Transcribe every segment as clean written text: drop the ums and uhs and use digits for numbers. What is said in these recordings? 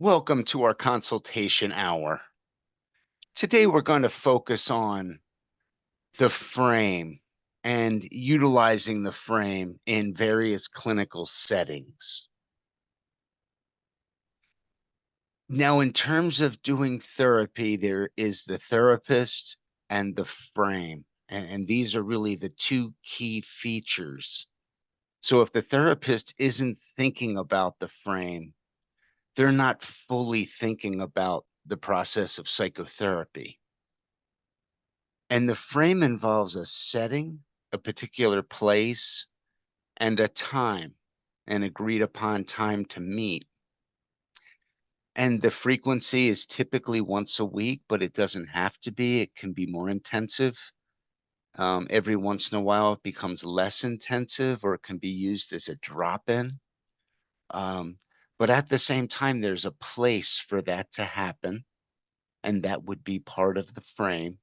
Welcome to our consultation hour. Today we're going to focus on the frame and utilizing the frame in various clinical settings. Now, in terms of doing therapy, there is the therapist and the frame, and these are really the two key features. So if the therapist isn't thinking about the frame, they're not fully thinking about the process of psychotherapy. And the frame involves a setting, a particular place, and a time, an agreed upon time to meet. And the frequency is typically once a week, but it doesn't have to be. It can be more intensive. Every once in a while, it becomes less intensive, or it can be used as a drop-in. But at the same time, there's a place for that to happen, and that would be part of the frame.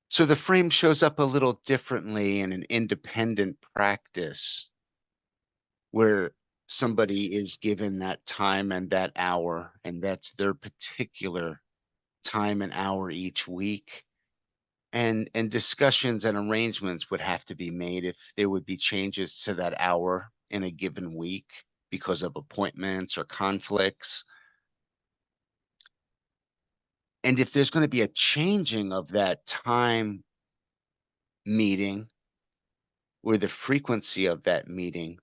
So the frame shows up a little differently in an independent practice where somebody is given that time and that hour, and that's their particular time and hour each week. And discussions and arrangements would have to be made if there would be changes to that hour in a given week because of appointments or conflicts. And if there's going to be a changing of that time meeting or the frequency of that meeting,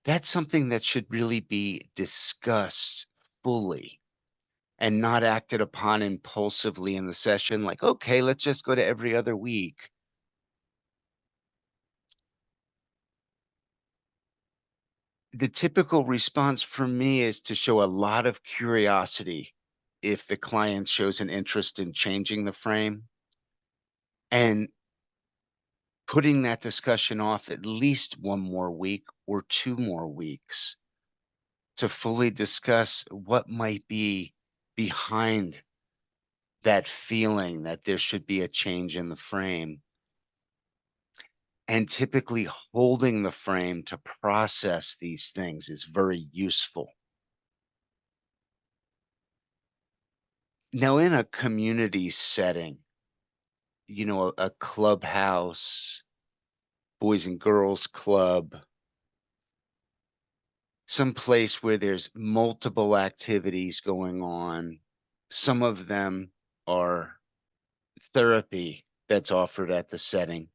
that's something that should really be discussed fully and not acted upon impulsively in the session, like, okay, let's just go to every other week. The typical response for me is to show a lot of curiosity if the client shows an interest in changing the frame, and putting that discussion off at least one more week or 2 more weeks to fully discuss what might be behind that feeling that there should be a change in the frame. And typically holding the frame to process these things is very useful. Now, in a community setting, a clubhouse, boys and girls club, some place where there's multiple activities going on, some of them are therapy that's offered at the setting.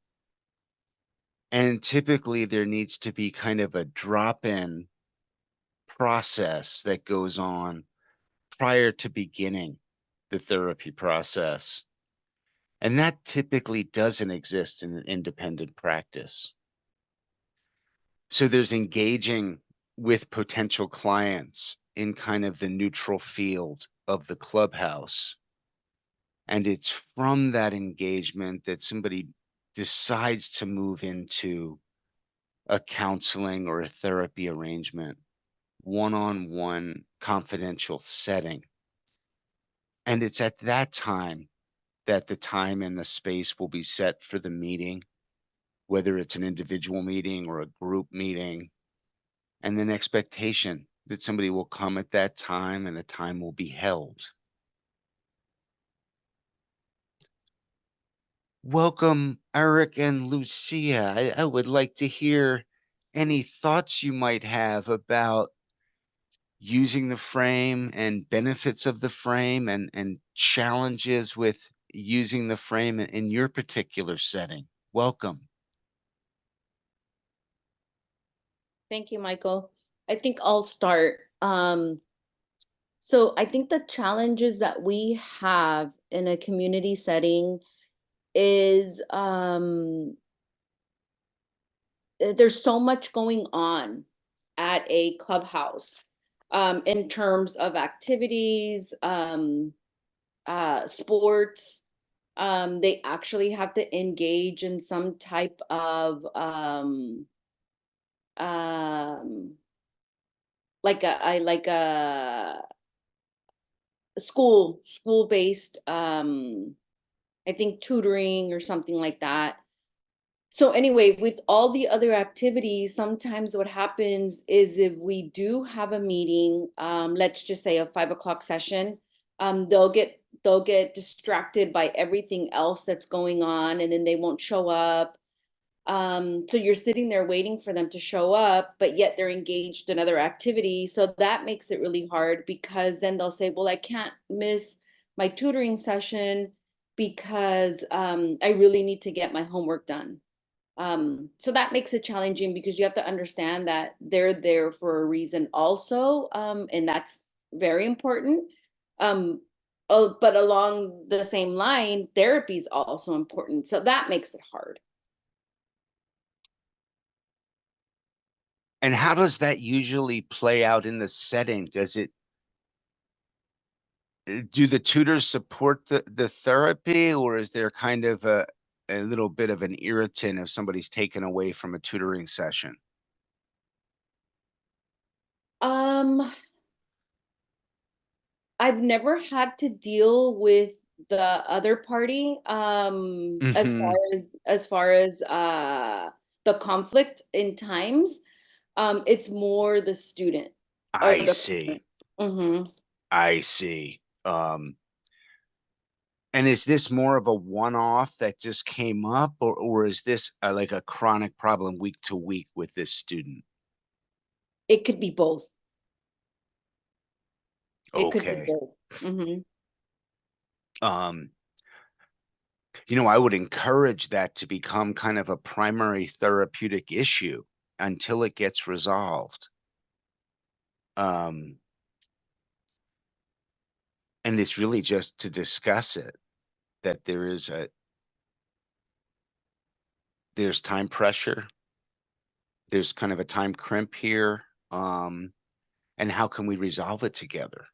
And typically there needs to be kind of a drop-in process that goes on prior to beginning the therapy process. And that typically doesn't exist in an independent practice. So there's engaging with potential clients in kind of the neutral field of the clubhouse. And it's from that engagement that somebody decides to move into a counseling or a therapy arrangement, one-on-one confidential setting. And it's at that time that the time and the space will be set for the meeting, whether it's an individual meeting or a group meeting, and an expectation that somebody will come at that time and the time will be held. Welcome, Eric and Lucia. I would like to hear any thoughts you might have about using the frame and benefits of the frame and challenges with using the frame in your particular setting. Welcome. Thank you, Michael. I think I'll start. So I think the challenges that we have in a community setting is there's so much going on at a clubhouse in terms of activities, sports. They actually have to engage in some type of um, like a school based I think tutoring or something like that. So anyway, with all the other activities, sometimes what happens is if we do have a meeting, let's just say a 5 o'clock session, they'll get distracted by everything else that's going on, and then they won't show up. So you're sitting there waiting for them to show up, but yet they're engaged in other activities. So that makes it really hard because then they'll say, well, I can't miss my tutoring session because I really need to get my homework done. So that makes it challenging because you have to understand that they're there for a reason also, and that's very important. Um, oh, but along the same line, therapy is also important. So that makes it hard. And how does that usually play out in the setting? Does it do the tutors support the therapy, or is there kind of a little bit of an irritant if somebody's taken away from a tutoring session? Um, I've never had to deal with the other party, as far Hmm. as the conflict in times. It's more the student or I the see. parent. Mhm. I see. And is this more of a one-off that just came up, or is this like a chronic problem week to week with this student? It could be both. It could be Okay. both. Mhm. Um, I would encourage that to become kind of a primary therapeutic issue until it gets resolved. Um, and it's really just to discuss it, that there's time pressure, there's kind of a time crimp here, and how can we resolve it together?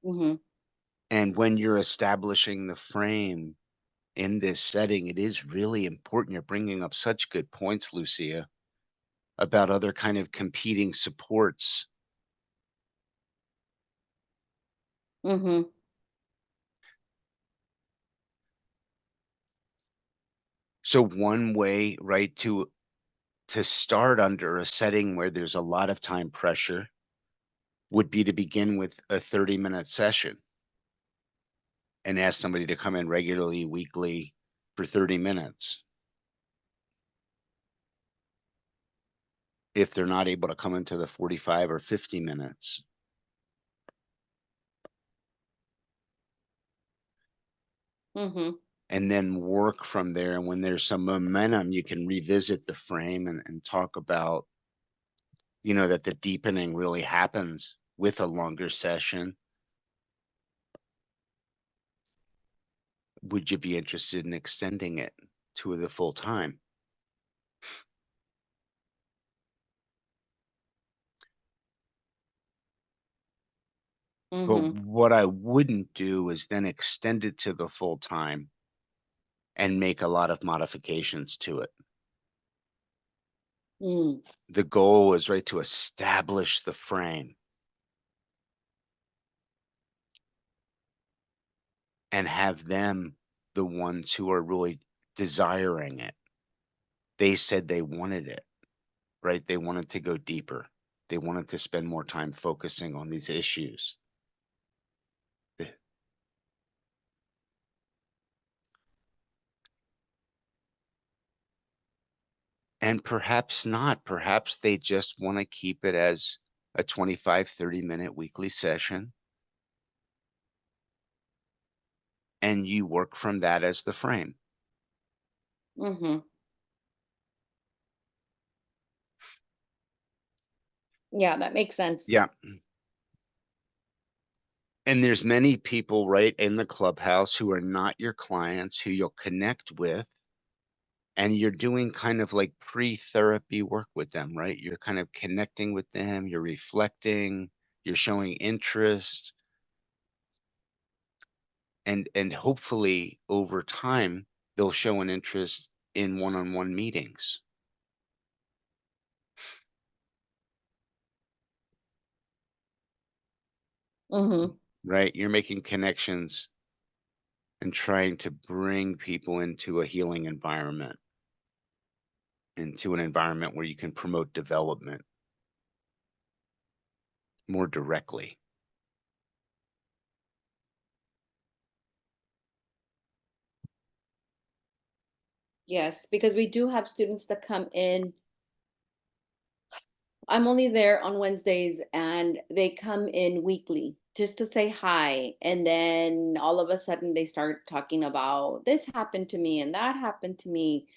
Mhm. And when you're establishing the frame in this setting, it is really important. You're bringing up such good points, Lucia, about other kind of competing supports. Mhm. So one way, right, to start under a setting where there's a lot of time pressure would be to begin with a 30-minute session and ask somebody to come in regularly, weekly for 30 minutes. If they're not able to come into the 45 or 50 minutes, Mhm. and then work from there. And when there's some momentum, you can revisit the frame and talk about, that the deepening really happens with a longer session. Would you be interested in extending it to the full time? But Mhm. what I wouldn't do is then extend it to the full time and make a lot of modifications to it. Mm. The goal is, right, to establish the frame and have them the ones who are really desiring it. They said they wanted it, right? They wanted to go deeper. They wanted to spend more time focusing on these issues. The- And perhaps not. Perhaps they just want to keep it as a 25, 30-minute weekly session, and you work from that as the frame. Mhm. Yeah, that makes sense. Yeah. And there's many people, right, in the clubhouse who are not your clients, who you'll connect with, and you're doing kind of like pre-therapy work with them, right? You're kind of connecting with them, you're reflecting, you're showing interest, and hopefully over time they'll show an interest in one-on-one meetings, Mhm. right? You're making connections and trying to bring people into a healing environment, into an environment where you can promote development more directly. Yes, because we do have students that come in. I'm only there on Wednesdays and they come in weekly just to say hi. And then all of a sudden they start talking about this happened to me and that happened to me.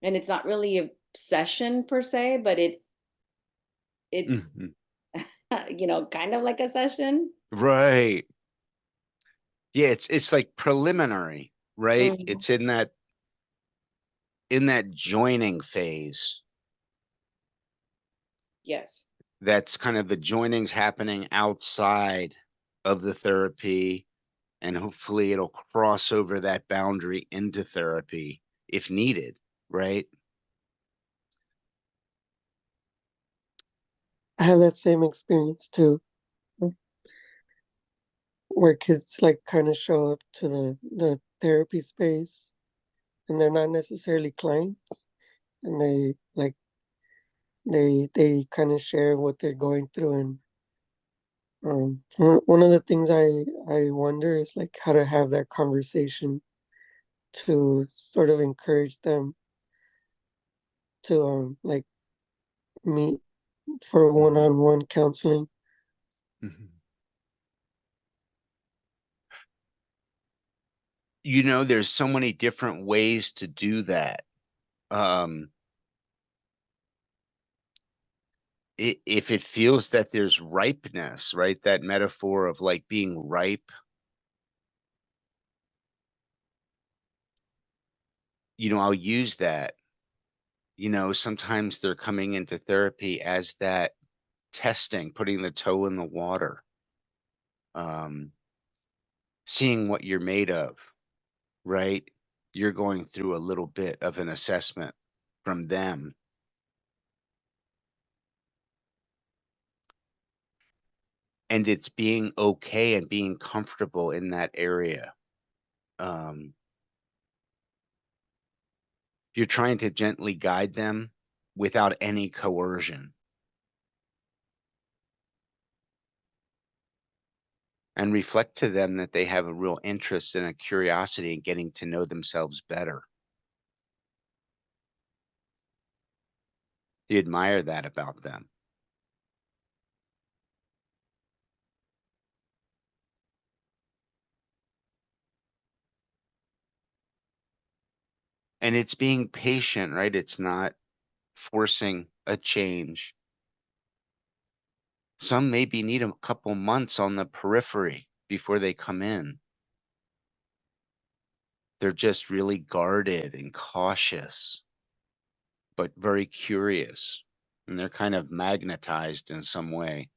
And it's not really a session per se, but it's Mhm. kind of like a session. Right. Yeah, it's like preliminary, right? Mhm. It's in that joining phase. Yes. That's kind of the joinings happening outside of the therapy, and hopefully it'll cross over that boundary into therapy if needed, right? I have that same experience too, where kids like kind of show up to the therapy space and they're not necessarily clients, and they kind of share what they're going through. And one of the things I wonder is like how to have that conversation to sort of encourage them to like meet for Mhm, one-on-one counseling. mhm. There's so many different ways to do that. Um, if it feels that there's ripeness, right? That metaphor of like being ripe, I'll use that. Sometimes they're coming into therapy as that testing, putting the toe in the water, um, seeing what you're made of, right? You're going through a little bit of an assessment from them, and it's being okay and being comfortable in that area. Um, you're trying to gently guide them without any coercion, and reflect to them that they have a real interest and a curiosity in getting to know themselves better. You admire that about them. And it's being patient, right? It's not forcing a change. Some maybe need a couple months on the periphery before they come in. They're just really guarded and cautious, but very curious. And they're kind of magnetized in some way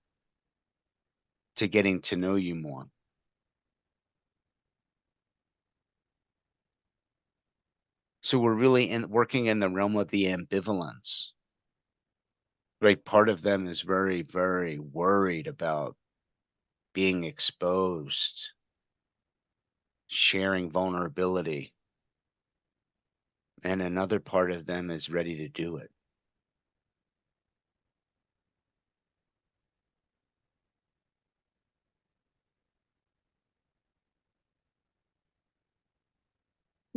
to getting to know you more. So we're really working in the realm of the ambivalence, right? Part of them is very, very worried about being exposed, sharing vulnerability. And another part of them is ready to do it.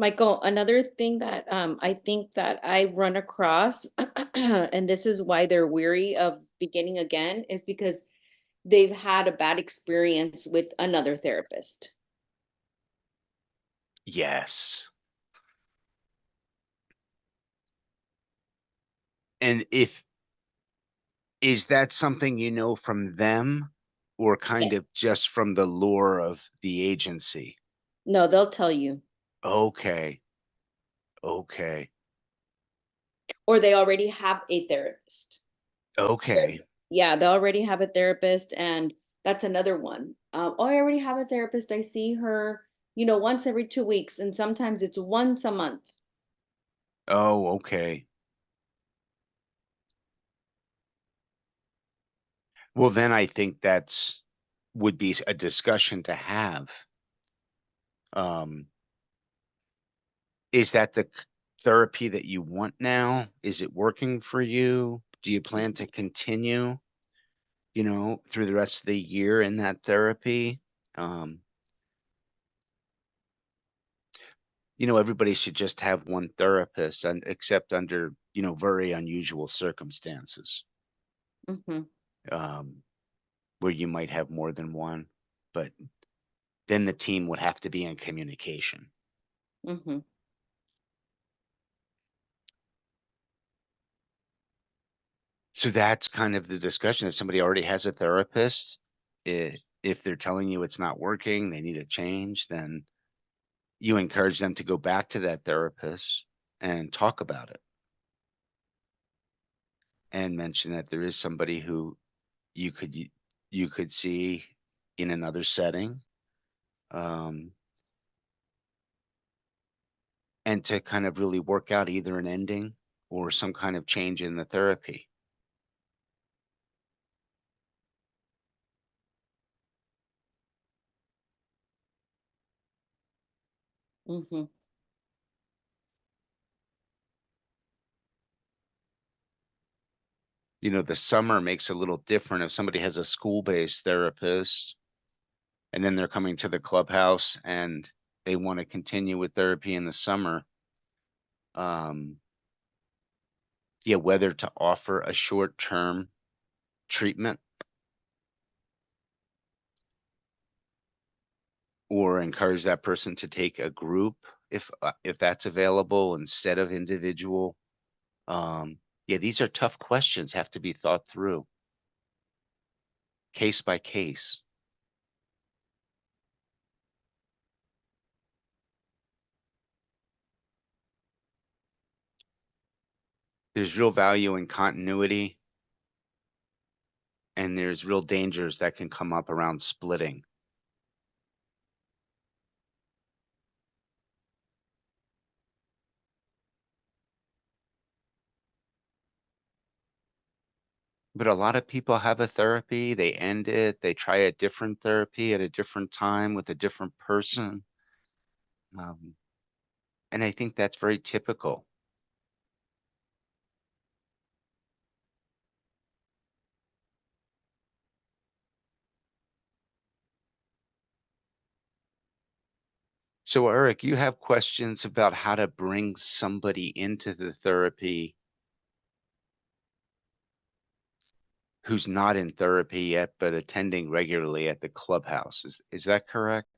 Michael, another thing that I think that I run across, and this is why they're weary of beginning again, is because they've had a bad experience with another therapist. Yes. And if is that something from them, or kind Yes. of just from the lore of the agency? No, they'll tell you. Okay. Okay. Or they already have a therapist. Okay. Yeah, they already have a therapist, and that's another one. Oh, I already have a therapist. I see her, once every 2 weeks, and sometimes it's once a month. Oh, okay. Well, then I think that's would be a discussion to have. Um, Is that the therapy that you want now? Is it working for you? Do you plan to continue, through the rest of the year in that therapy? Um, everybody should just have one therapist, and except under, very unusual circumstances, Mm-hmm. um, where you might have more than one, but then the team would have to be in communication. Mm-hmm. So that's kind of the discussion. If somebody already has a therapist, if they're telling you it's not working, they need a change, then you encourage them to go back to that therapist and talk about it and mention that there is somebody who you could you could see in another setting, um, and to kind of really work out either an ending or some kind of change in the therapy. Mm-hmm. The summer makes a little different if somebody has a school-based therapist and then they're coming to the clubhouse and they want to continue with therapy in the summer. Yeah, whether to offer a short-term treatment or encourage that person to take a group if that's available instead of individual. Yeah, these are tough questions, have to be thought through case by case. There's real value in continuity, and there's real dangers that can come up around splitting. But a lot of people have a therapy, they end it, they try a different therapy at a different time with a different person. Um, and I think that's very typical. So, Eric, you have questions about how to bring somebody into the therapy who's not in therapy yet, but attending regularly at the clubhouse. Is that correct?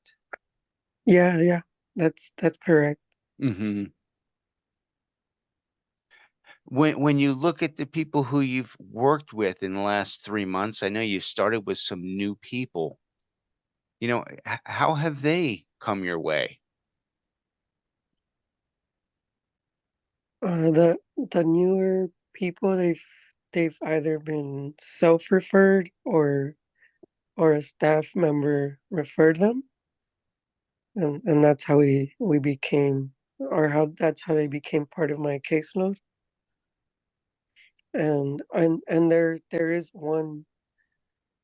Yeah, that's correct. Hmm. When you look at the people who you've worked with in the last 3 months, I know you started with some new people. How have they come your way? The newer people, they've either been self-referred or a staff member referred them, and that's how we became, or how that's how they became part of my caseload. And there is one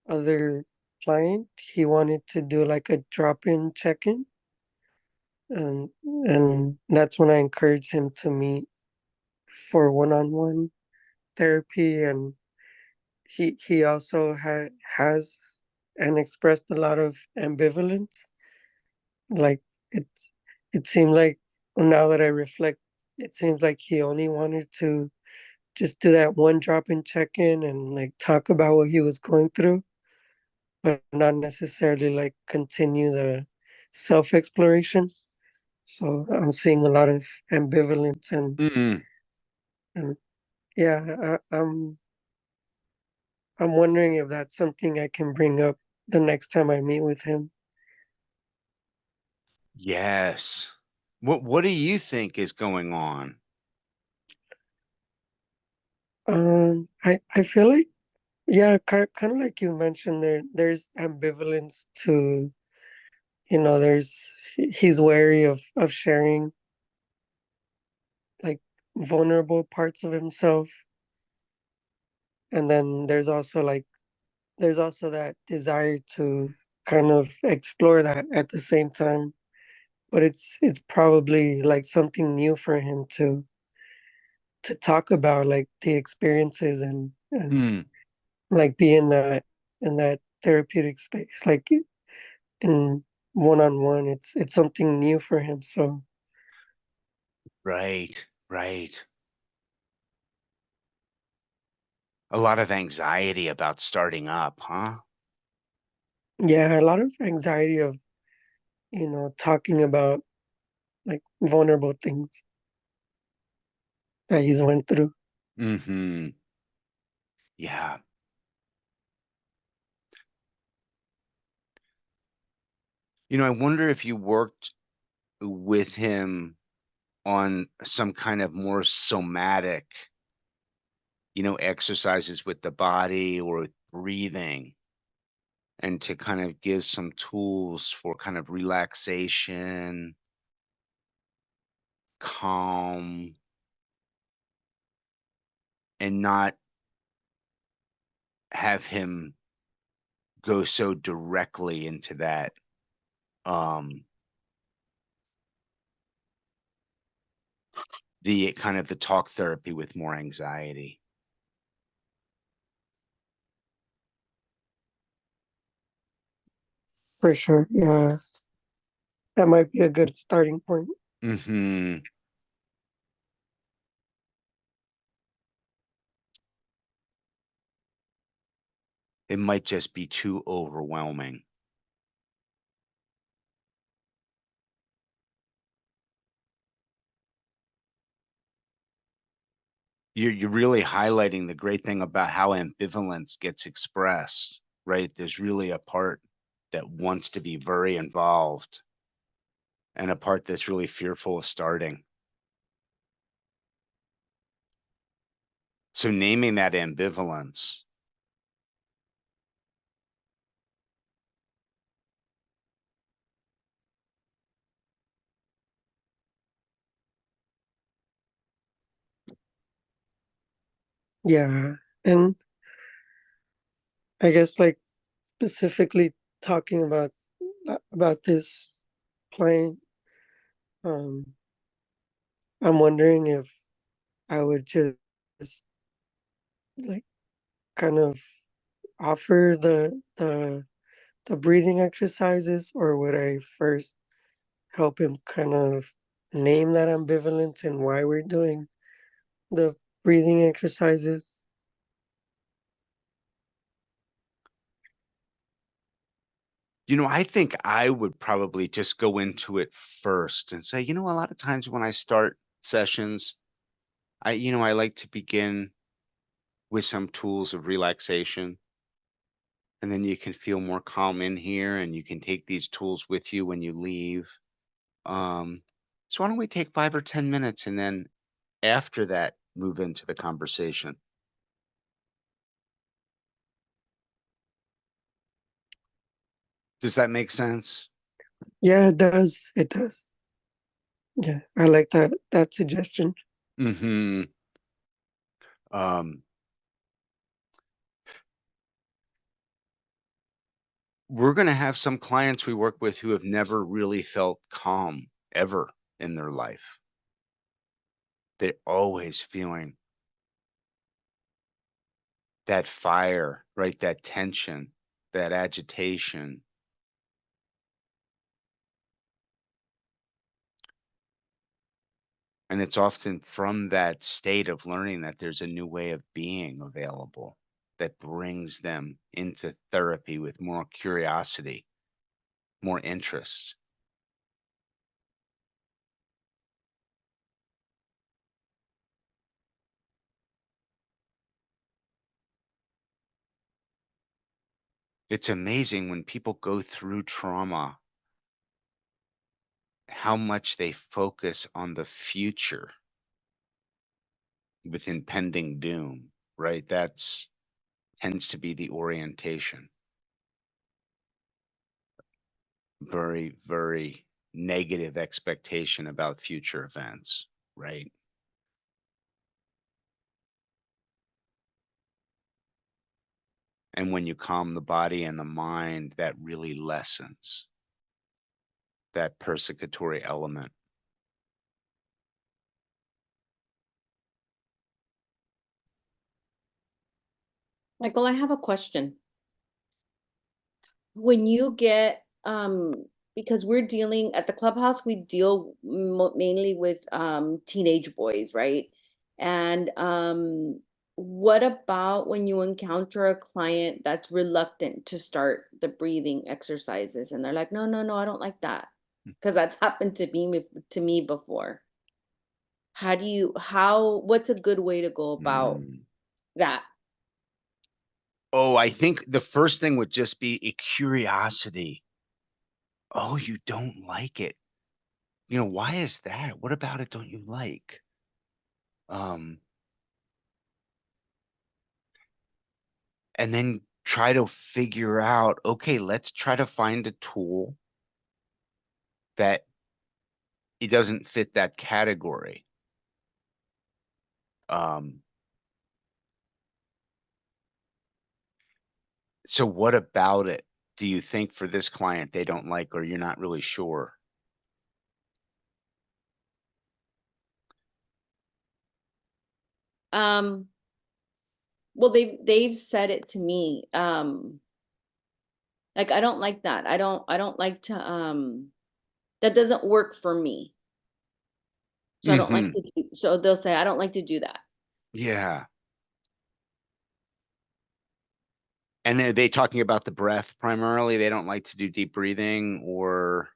other client. He wanted to do like a drop-in check-in, and that's when I encouraged him to meet for one-on-one therapy. And he also has and expressed a lot of ambivalence. Like, it's it seemed like, now that I reflect, it seems like he only wanted to just do that one drop-in check-in and like talk about what he was going through, but not necessarily like continue the self-exploration. So I'm seeing a lot of ambivalence, Mm, and yeah, I'm wondering if that's something I can bring up the next time I meet with him. yes. What do you think is going on? I feel like, yeah, kind of like you mentioned, there's ambivalence to, there's he's wary of sharing like vulnerable parts of himself, and then there's also that desire to kind of explore that at the same time. but it's probably like something new for him to talk about, like the experiences and Mm, like be in that therapeutic space, like in one-on-one. It's something new for him. So right, right. A lot of anxiety about starting up, huh? yeah, a lot of anxiety of, talking about like vulnerable things that he's went through. Mm-hmm. Yeah. I wonder if you worked with him on some kind of more somatic, exercises with the body or with breathing, and to kind of give some tools for kind of relaxation, calm, and not have him go so directly into that, um the kind of the talk therapy with more anxiety. For sure. Yeah, that might be a good starting point. Mhm. It might just be too overwhelming. You're really highlighting the great thing about how ambivalence gets expressed, right? There's really a part that wants to be very involved and a part that's really fearful of starting. So naming that ambivalence, Yeah, and I guess like specifically talking about this client, um, I'm wondering if I would just like kind of offer the breathing exercises, or would I first help him kind of name that ambivalence and why we're doing the breathing exercises? I think I would probably just go into it first and say, a lot of times when I start sessions, I like to begin with some tools of relaxation, and then you can feel more calm in here and you can take these tools with you when you leave. Um, so why don't we take 5 or 10 minutes and then after that move into the conversation? Does that make sense? Yeah, it does. It does. Yeah, I like that suggestion. Hmm. Um, we're going to have some clients we work with who have never really felt calm ever in their life. They're always feeling that fire, right? That tension, that agitation. And it's often from that state of learning that there's a new way of being available that brings them into therapy with more curiosity, more interest. It's amazing when people go through trauma, how much they focus on the future with impending doom, right? That's tends to be the orientation. Very, very negative expectation about future events, right? And when you calm the body and the mind, that really lessens. that persecutory element. Michael, I have a question. When you get, because we're dealing at the clubhouse, we deal mainly with teenage boys, right? And what about when you encounter a client that's reluctant to start the breathing exercises and they're like, no, no, no, I don't like that. Because that's happened to me before. What's a good way to go about that? Oh, I think the first thing would just be a curiosity. Oh, you don't like it. You know, why is that? What about it don't you like? And then try to figure out, okay, let's try to find a tool that it doesn't fit that category. So what about it do you think for this client they don't like, or you're not really sure? Well, they've said it to me. Like, I don't like that. I don't like to that doesn't work for me. So I don't like Mhm. to so they'll say I don't like to do that. Yeah. And are they talking about the breath primarily? They don't like to do deep breathing or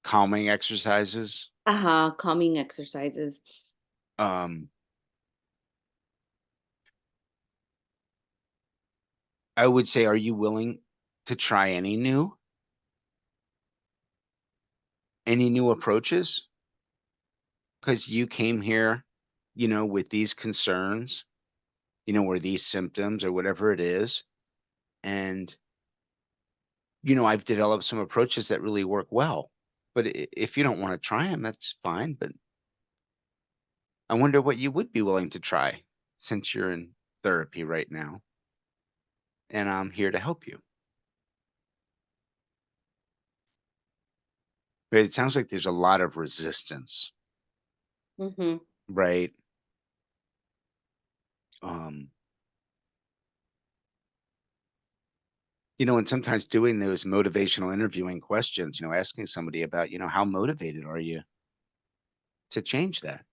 calming exercises? Calming exercises. Um, I would say, are you willing to try any new approaches? Because you came here, you know, with these concerns, you know, or these symptoms or whatever it is. And, you know, I've developed some approaches that really work well. But if you don't want to try them, that's fine. But I wonder what you would be willing to try since you're in therapy right now. And I'm here to help you. But it sounds like there's a lot of resistance, Mm-hmm. right? Um, you know, and sometimes doing those motivational interviewing questions, you know, asking somebody about, you know, how motivated are you to change that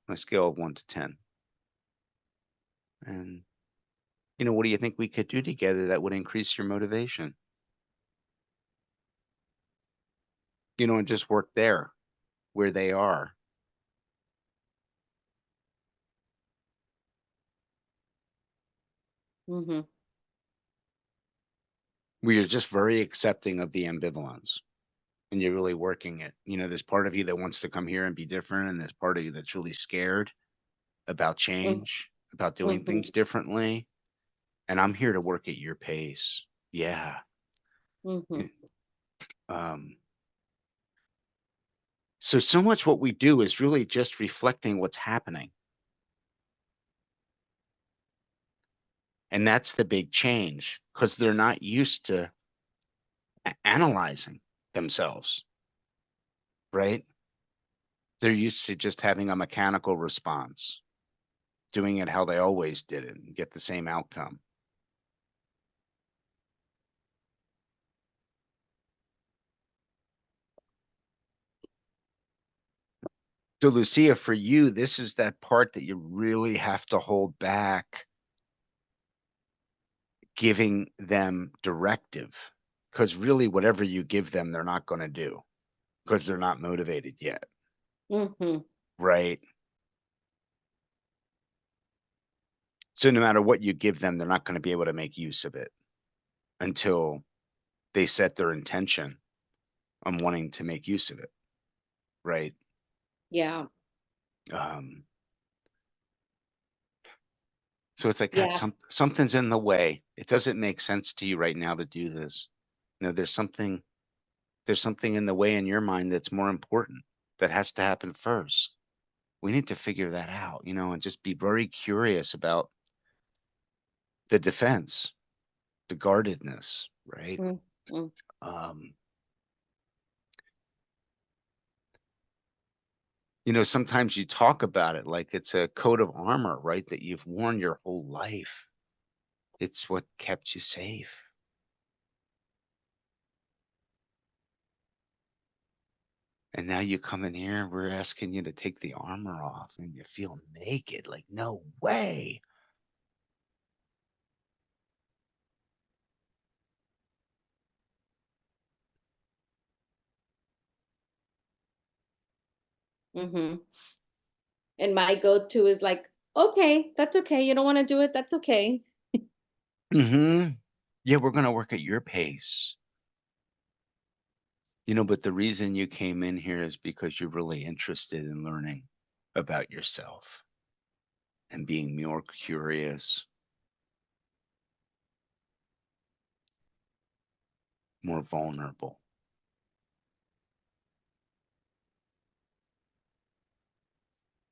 on a scale of 1 to 10? And, you know, what do you think we could do together that would increase your motivation? You know, and just work there where they are. Mm-hmm. Where you're just very accepting of the ambivalence and you're really working it. You know, there's part of you that wants to come here and be different, and there's part of you that's really scared about change, about doing Mm-hmm. things differently. And I'm here to work at your pace. Yeah. Mm-hmm. Um, so much what we do is really just reflecting what's happening. And that's the big change because they're not used to analyzing themselves, right? They're used to just having a mechanical response, doing it how they always did it and get the same outcome. So, Lucia, for you, this is that part that you really have to hold back giving them directive. Because really, whatever you give them, they're not going to do because they're not motivated yet. Mm-hmm. Right. So, no matter what you give them, they're not going to be able to make use of it until they set their intention on wanting to make use of it. Right. Yeah. Um, so it's like, God, Yeah. something's in the way. It doesn't make sense to you right now to do this. You know, there's something in the way in your mind that's more important that has to happen first. We need to figure that out, you know, and just be very curious about the defense, the guardedness, right? Mm-hmm. Um, You know, sometimes you talk about it like it's a coat of armor, right? That you've worn your whole life. It's what kept you safe. And now you come in here, we're asking you to take the armor off and you feel naked. Like, no way. Mm-hmm. And my go-to is like, okay, that's okay. You don't want to do it. That's okay. Mm-hmm. Yeah, we're going to work at your pace. You know, but the reason you came in here is because you're really interested in learning about yourself and being more curious, more vulnerable.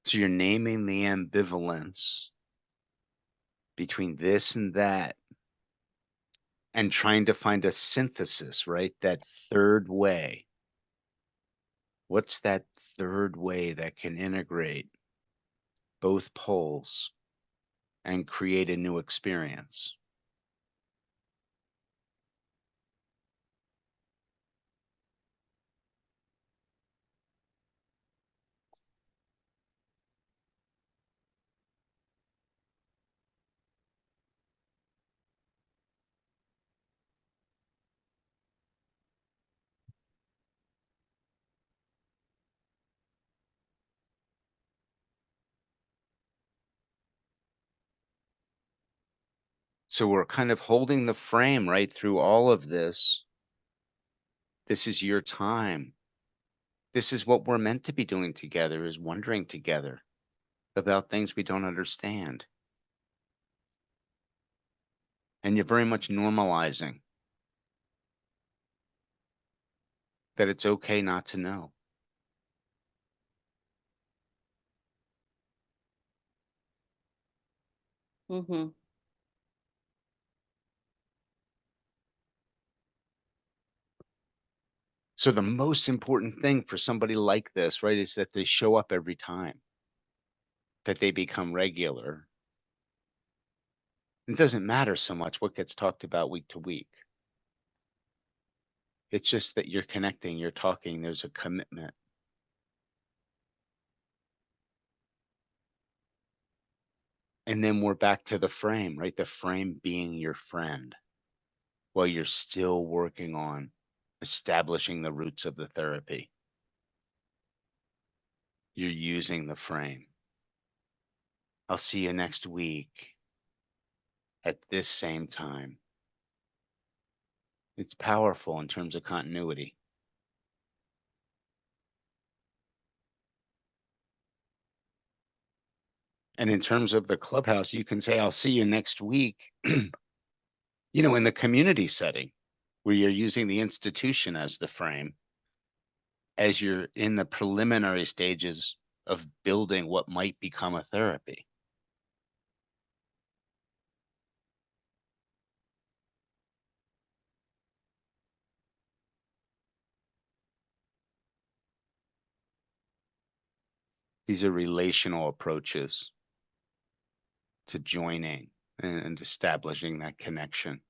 So you're naming the ambivalence between this and that and trying to find a synthesis, right? That third way. What's that third way that can integrate both poles and create a new experience? So we're kind of holding the frame right through all of this. This is your time. This is what we're meant to be doing together, is wondering together about things we don't understand. And you're very much normalizing that it's okay not to know. Mm-hmm. So the most important thing for somebody like this, right, is that they show up every time, that they become regular. It doesn't matter so much what gets talked about week to week. It's just that you're connecting, you're talking, there's a commitment. And then we're back to the frame, right? The frame being your friend while you're still working on establishing the roots of the therapy. You're using the frame. I'll see you next week at this same time. It's powerful in terms of continuity. And in terms of the clubhouse, you can say, I'll see you next week, you know, in the community setting where you're using the institution as the frame, as you're in the preliminary stages of building what might become a therapy. These are relational approaches to joining and establishing that connection.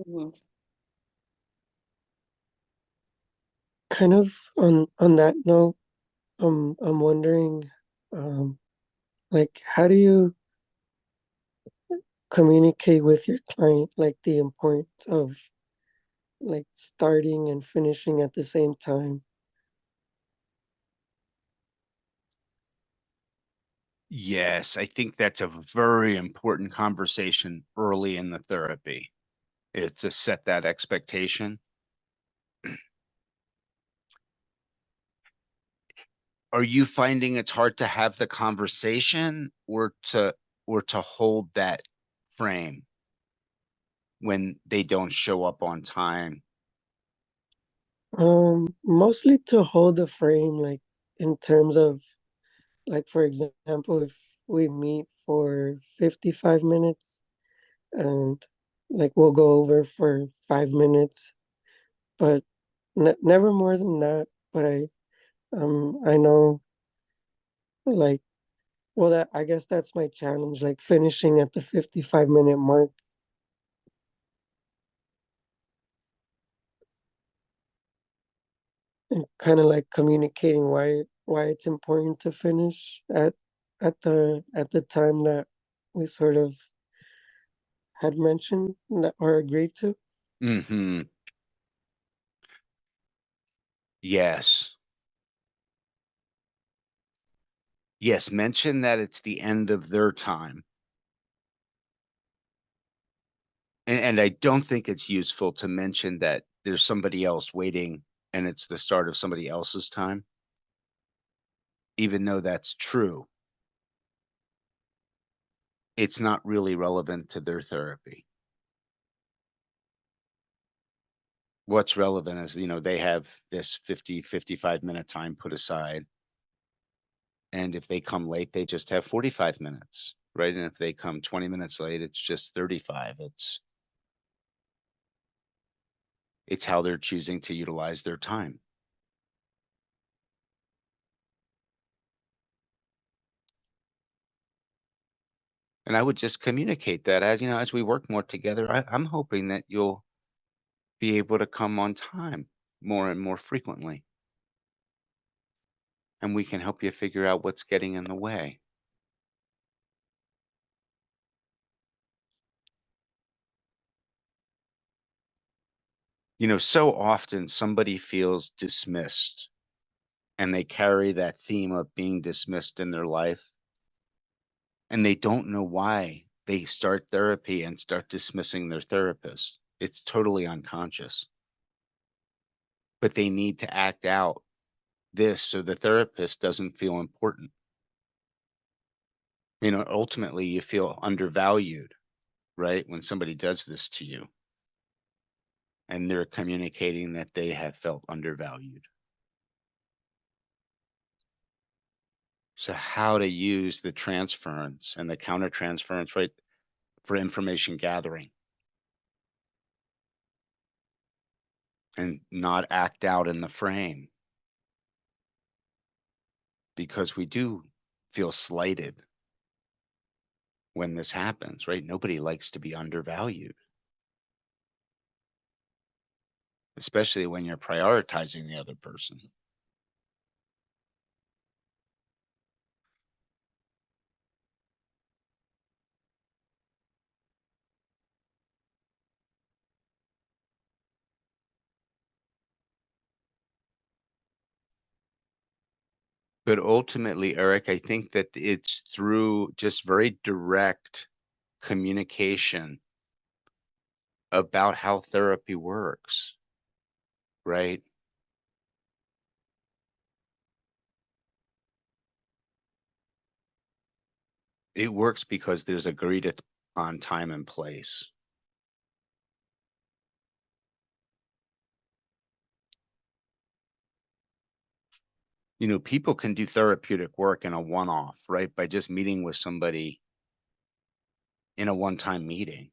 Mm-hmm. Kind of on that note, I'm wondering, um, like, how do you communicate with your client, like the importance of like starting and finishing at the same time? Yes, I think that's a very important conversation early in the therapy. It's to set that expectation. Are you finding it's hard to have the conversation or to hold that frame when they don't show up on time? Mostly to hold the frame, like in terms of like for example, if we meet for 55 minutes and like we'll go over for 5 minutes, but never more than that. But I know, like, well, that I guess that's my challenge, like finishing at the 55-minute mark. And kind of like communicating why it's important to finish at the time that we sort of had mentioned or agreed to. Mm-hmm. Yes. Yes, mention that it's the end of their time. And I don't think it's useful to mention that there's somebody else waiting and it's the start of somebody else's time, even though that's true. It's not really relevant to their therapy. What's relevant is, they have this 55-minute time put aside. And if they come late, they just have 45 minutes, right? And if they come 20 minutes late, it's just 35. It's how they're choosing to utilize their time. And I would just communicate that as we work more together, I'm hoping that you'll be able to come on time more and more frequently. And we can help you figure out what's getting in the way. So often somebody feels dismissed and they carry that theme of being dismissed in their life. And they don't know why they start therapy and start dismissing their therapist. It's totally unconscious. But they need to act out this so the therapist doesn't feel important. Ultimately, you feel undervalued, right? When somebody does this to you and they're communicating that they have felt undervalued. So, how to use the transference and the countertransference, right, for information gathering and not act out in the frame, because we do feel slighted when this happens, right? Nobody likes to be undervalued, especially when you're prioritizing the other person. But ultimately, Eric, I think that it's through just very direct communication about how therapy works, right? It works because there's agreed upon time and place. People can do therapeutic work in a one-off, right? By just meeting with somebody in a one-time meeting.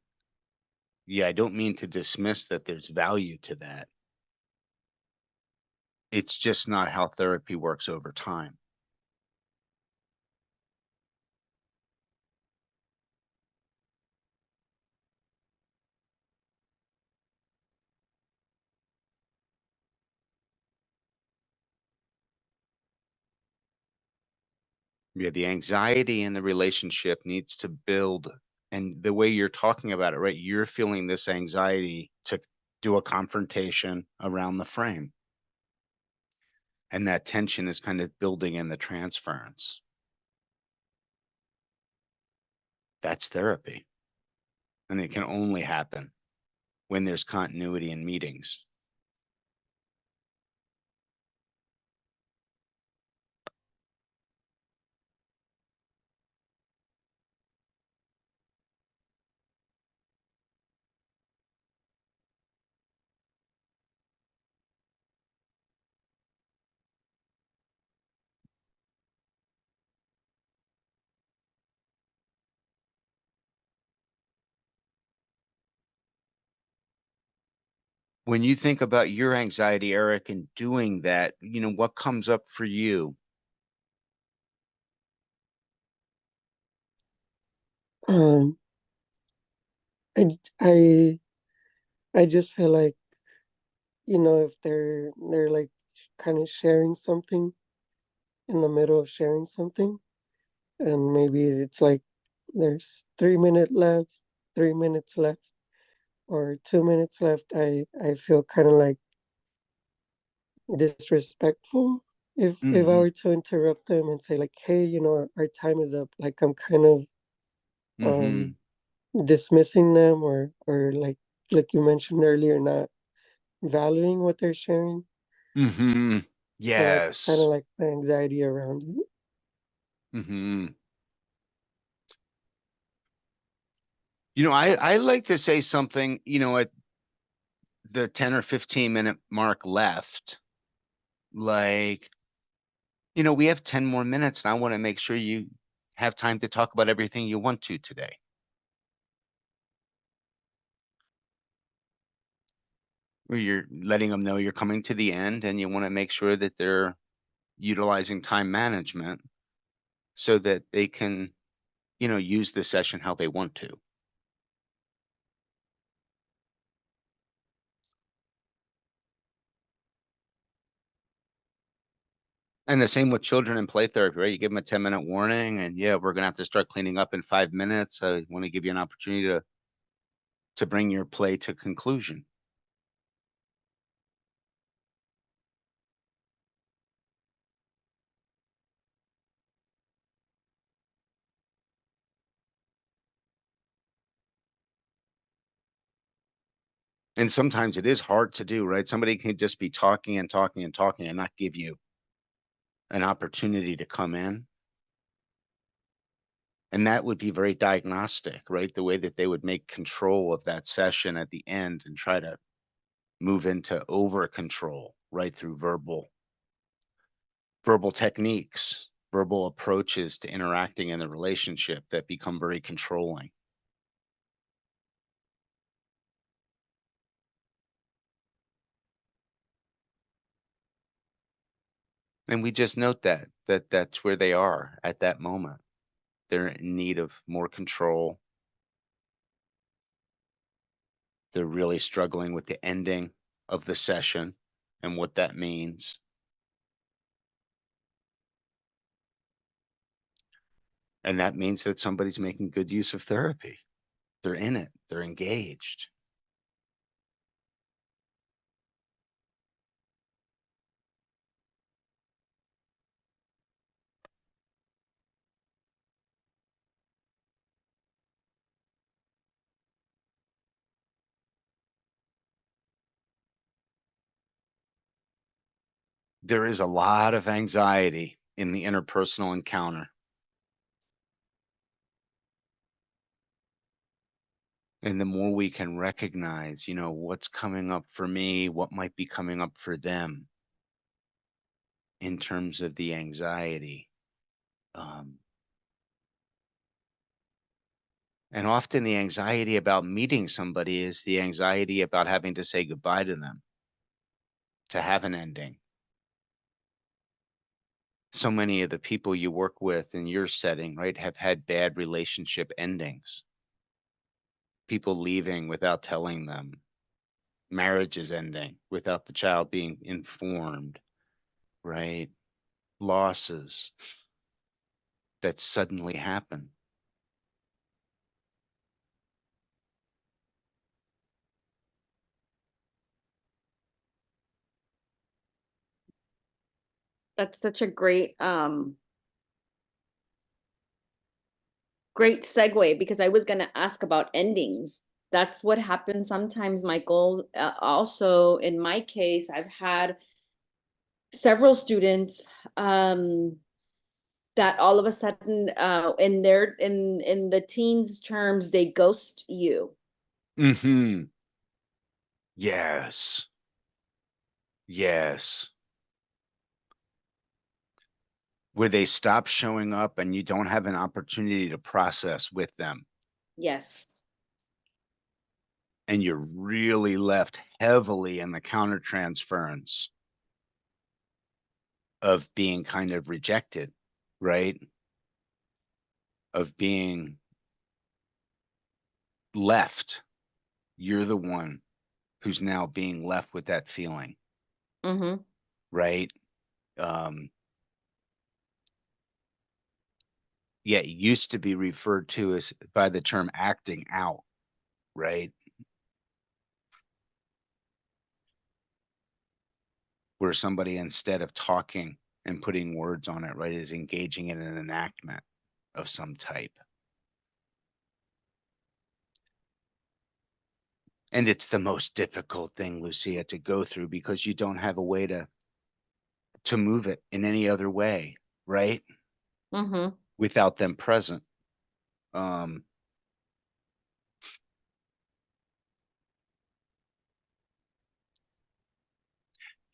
Yeah, I don't mean to dismiss that there's value to that. It's just not how therapy works over time. Yeah, the anxiety in the relationship needs to build. And the way you're talking about it, right? You're feeling this anxiety to do a confrontation around the frame. And that tension is kind of building in the transference. That's therapy. And it can only happen when there's continuity in meetings. When you think about your anxiety, Eric, and doing that, what comes up for you? Um, I I just feel like, if they're like kind of sharing something in the middle of sharing something, and maybe it's like there's 3 minutes left, or 2 minutes left. I feel kind of like disrespectful if I Mm-hmm. were to interrupt them and say like, hey, our time is up. Like I'm kind of Mm-hmm. um dismissing them, or like you mentioned earlier, not valuing what they're sharing. Mm-hmm. So that's kind Yes. of like the anxiety around it. Mm-hmm. I like to say something, at the 10 or 15-minute mark left, like, we have 10 more minutes, and I want to make sure you have time to talk about everything you want to today. Where you're letting them know you're coming to the end, and you want to make sure that they're utilizing time management so that they can, use the session how they want to. And the same with children in play therapy, right? You give them a 10-minute warning, and yeah, we're gonna have to start cleaning up in 5 minutes. I want to give you an opportunity to bring your play to conclusion. And sometimes it is hard to do, right? Somebody can just be talking and talking and talking and not give you an opportunity to come in. And that would be very diagnostic, right? The way that they would make control of that session at the end and try to move into over control, right? Through verbal techniques, verbal approaches to interacting in the relationship that become very controlling. And we just note that that's where they are at that moment. They're in need of more control. They're really struggling with the ending of the session and what that means. And that means that somebody's making good use of therapy. They're in it, they're engaged. There is a lot of anxiety in the interpersonal encounter. And the more we can recognize, what's coming up for me, what might be coming up for them in terms of the anxiety. Um, and often the anxiety about meeting somebody is the anxiety about having to say goodbye to them, to have an ending. So many of the people you work with in your setting, right, have had bad relationship endings. People leaving without telling them, marriages ending without the child being informed, right? Losses that suddenly happen. That's such a great segue, because I was going to ask about endings. That's what happens sometimes, Michael. Also, in my case, I've had several students that all of a sudden, in the teens terms, they ghost you. Mm-hmm. Yes. Yes. Where they stop showing up and you don't have an opportunity to process with them. Yes. and you're really left heavily in the countertransference of being kind of rejected, right? Of being left. You're the one who's now being left with that feeling, Mm-hmm. right? Um, yeah, it used to be referred to as by the term acting out, right? Where somebody, instead of talking and putting words on it, right, is engaging in an enactment of some type. And it's the most difficult thing, Lucia, to go through because you don't have a way to move it in any other way, right? Mm-hmm. Without them present. Um,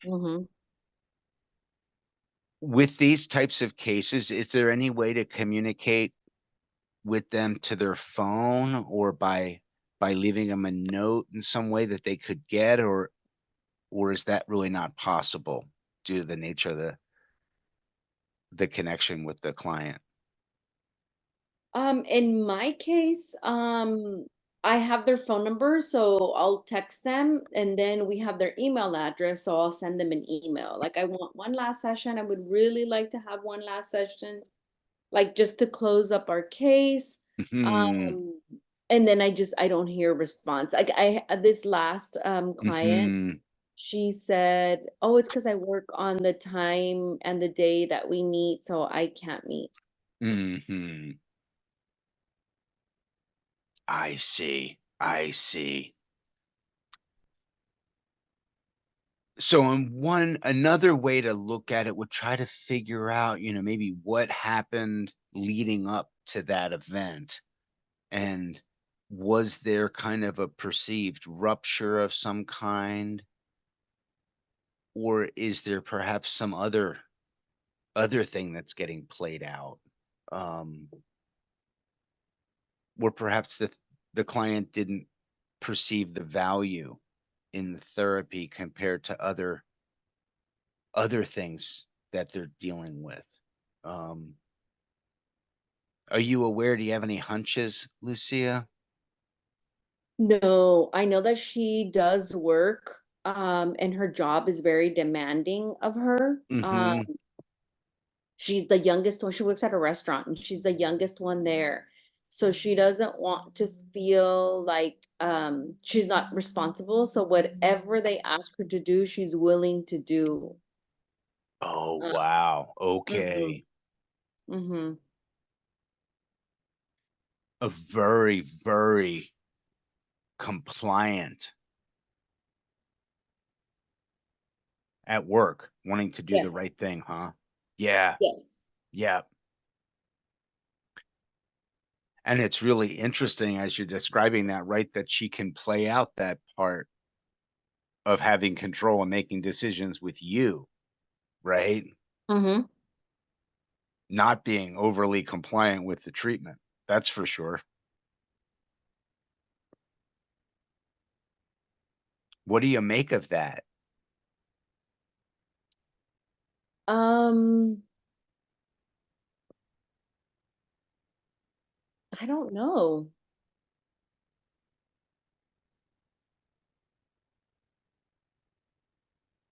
Mm-hmm. with these types of cases, is there any way to communicate with them to their phone or by leaving them a note in some way that they could get, or is that really not possible due to the nature of the connection with the client? In my case, I have their phone number, so I'll text them, and then we have their email address, so I'll send them an email. Like, I want one last session. I would really like to have one last session, like just to close up our case. Mhm. Um, and then I don't hear a response. Like this last client, Mhm. she said, "Oh, it's because I work on the time and the day that we meet, so I can't meet." Mhm. I see. I see. So in another way to look at it would try to figure out, maybe what happened leading up to that event. And was there kind of a perceived rupture of some kind? Or is there perhaps some other thing that's getting played out? Um, where perhaps the client didn't perceive the value in the therapy compared to other things that they're dealing with. Um, are you aware? Do you have any hunches, Lucia? No, I know that she does work, and her job is very demanding of her. Mm-hmm. She's the youngest one. She works at a restaurant and she's the youngest one there. So she doesn't want to feel like she's not responsible. So whatever they ask her to do, she's willing to do. Oh, Uh, wow. mm-hmm, Okay. mm-hmm. A very, very compliant at work, wanting to do the Yes, right thing, huh? Yeah. yes. Yeah. And it's really interesting as you're describing that, right, that she can play out that part of having control and making decisions with you, right? Mm-hmm. Not being overly compliant with the treatment. That's for sure. What do you make of that? Um, I don't know.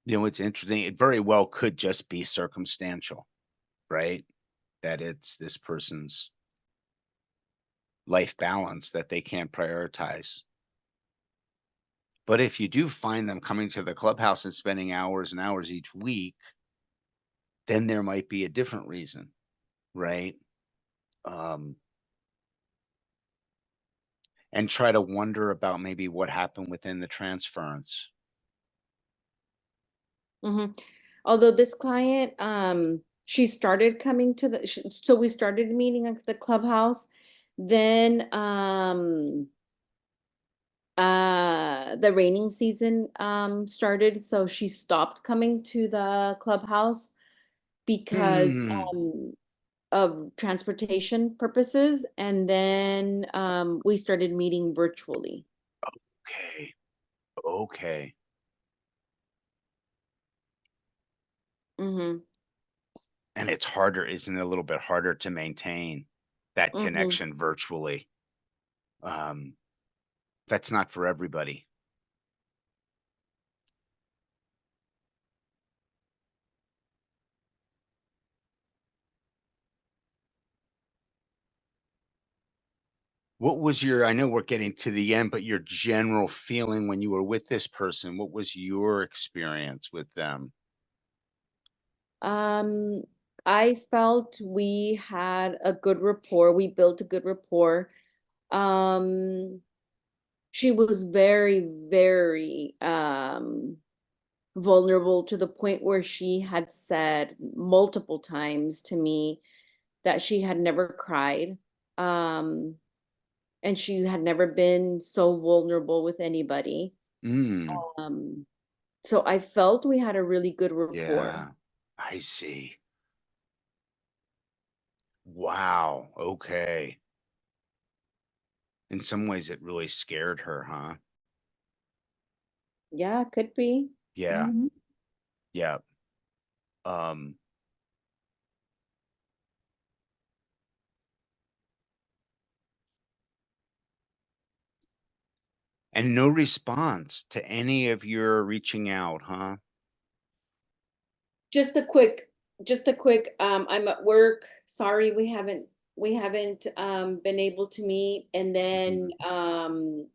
It's interesting. It very well could just be circumstantial, right? That it's this person's life balance that they can't prioritize. But if you do find them coming to the clubhouse and spending hours and hours each week, then there might be a different reason, right? Um, and try to wonder about maybe what happened within the transference. Mm-hmm. Although this client, she started coming to so we started meeting at the clubhouse. Then, the raining season, started, so she stopped coming to the clubhouse because, Hmm. of transportation purposes. And then, we started meeting virtually. Okay. Okay. Mhm. And it's harder, isn't it a little bit harder to maintain that Mhm. connection virtually? Um, that's not for everybody. What was your, I know we're getting to the end, but your general feeling when you were with this person, what was your experience with them? Um, I felt we had a good rapport. We built a good rapport. Um, she was very, very vulnerable to the point where she had said multiple times to me that she had never cried. Um, and she had never been so vulnerable with anybody. Mm, Um, so I felt we had a really good rapport. yeah, I see. Wow. Okay. In some ways, it really scared her, huh? Yeah, could be. Yeah. Mhm. Yeah. Um, and no response to any of your reaching out, huh? Just a quick, I'm at work. Sorry, we haven't been able to meet. Mhm.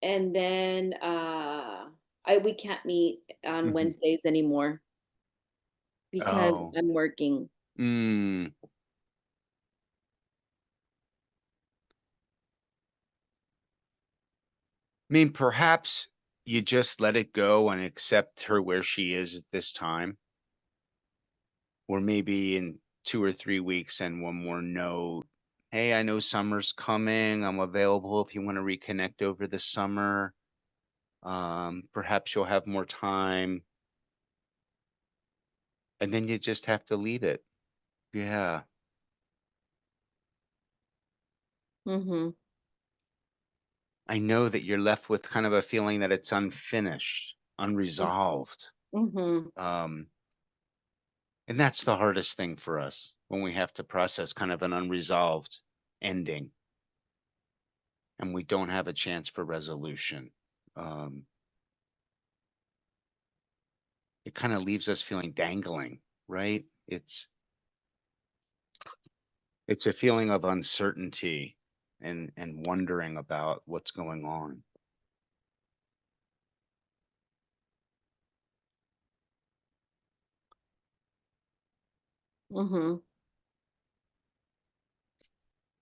And then we can't meet on Mhm. Wednesdays anymore because Oh. I'm working. Mm. I mean, perhaps you just let it go and accept her where she is at this time, or maybe in 2 or 3 weeks and one more note. Hey, I know summer's coming. I'm available if you want to reconnect over the summer. Perhaps you'll have more time. And then you just have to leave it. Yeah. Mm-hmm. I know that you're left with kind of a feeling that it's unfinished, unresolved. Mm-hmm. Um, and that's the hardest thing for us when we have to process kind of an unresolved ending and we don't have a chance for resolution. Um, it kind of leaves us feeling dangling, right? It's a feeling of uncertainty and wondering about what's going on. Mm-hmm.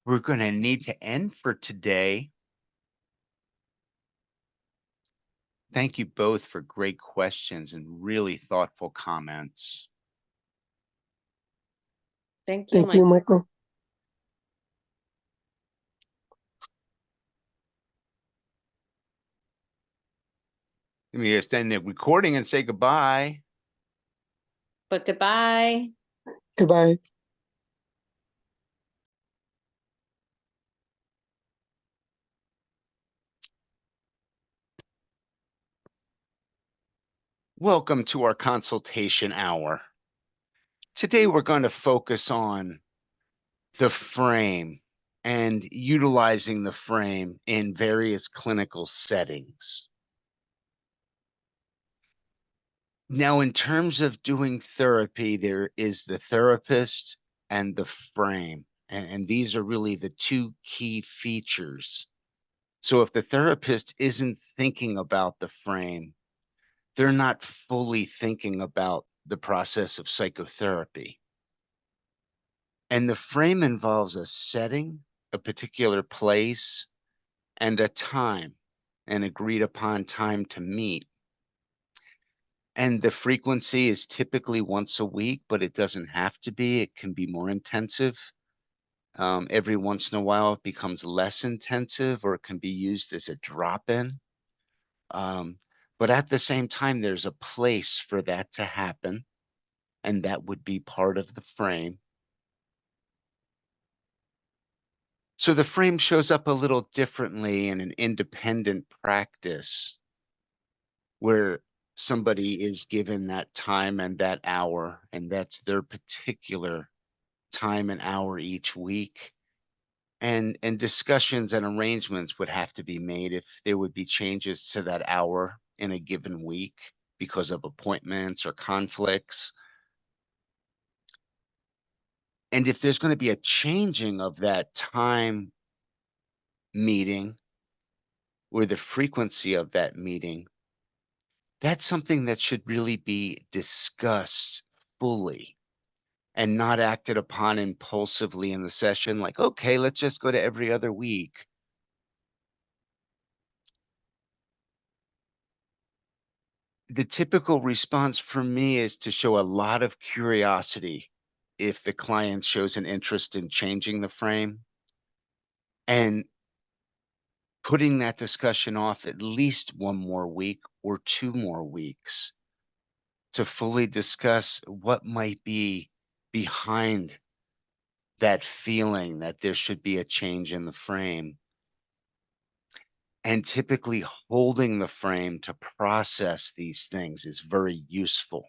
We're going to need to end for today. Thank you both for great questions and really thoughtful comments. Thank you, Thank you, Michael. Michael. Let me just end the recording and say goodbye. But goodbye. Goodbye. Welcome to our consultation hour. Today we're going to focus on the frame and utilizing the frame in various clinical settings. Now, in terms of doing therapy, there is the therapist and the frame, and these are really the two key features. So if the therapist isn't thinking about the frame, they're not fully thinking about the process of psychotherapy. And the frame involves a setting, a particular place, and a time, an agreed upon time to meet. And the frequency is typically once a week, but it doesn't have to be. It can be more intensive. Every once in a while, it becomes less intensive, or it can be used as a drop in. But at the same time, there's a place for that to happen, and that would be part of the frame. So the frame shows up a little differently in an independent practice where somebody is given that time and that hour, and that's their particular time and hour each week. And discussions and arrangements would have to be made if there would be changes to that hour in a given week because of appointments or conflicts. And if there's going to be a changing of that time meeting or the frequency of that meeting, that's something that should really be discussed fully and not acted upon impulsively in the session, like, okay, let's just go to every other week. The typical response for me is to show a lot of curiosity if the client shows an interest in changing the frame, and putting that discussion off at least one more week or 2 more weeks to fully discuss what might be behind that feeling that there should be a change in the frame. And typically holding the frame to process these things is very useful.